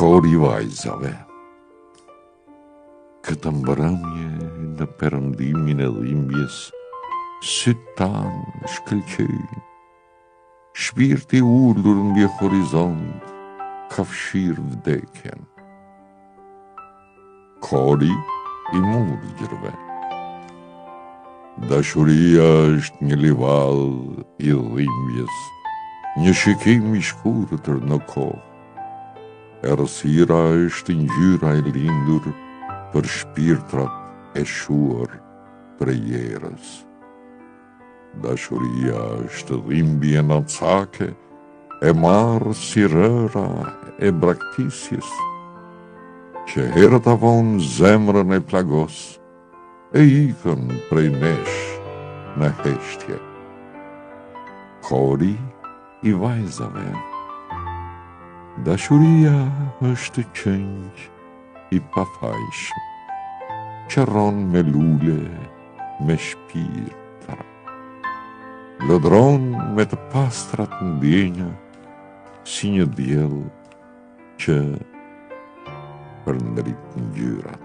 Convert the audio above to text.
Kori i vajzave. Këtë mbrëmje në perëndimin e dhimbjes, sytë tanë shkëlqejnë. Shpirti ullur mbi horizont ka fshirë vdekjen. Kori i murgjërve. Dashuria është një livall i dhimbjes, një shikim i shkurtër në kohë. Errësira është ngjyra e lindur për shpirtrat e shuar prej erës. Dashuria është dhimbje nacake, e marrë si rëra e braktisjes, që herët avon zemrën e plagos, e ikën prej nesh në heshtje. Kori i vajzave. Dashuria është qënq i pafajshëm, që rron me lule, me shpirtra. Lodron me të pastrat ndjenja, si një diell që përndrit ngjyrat.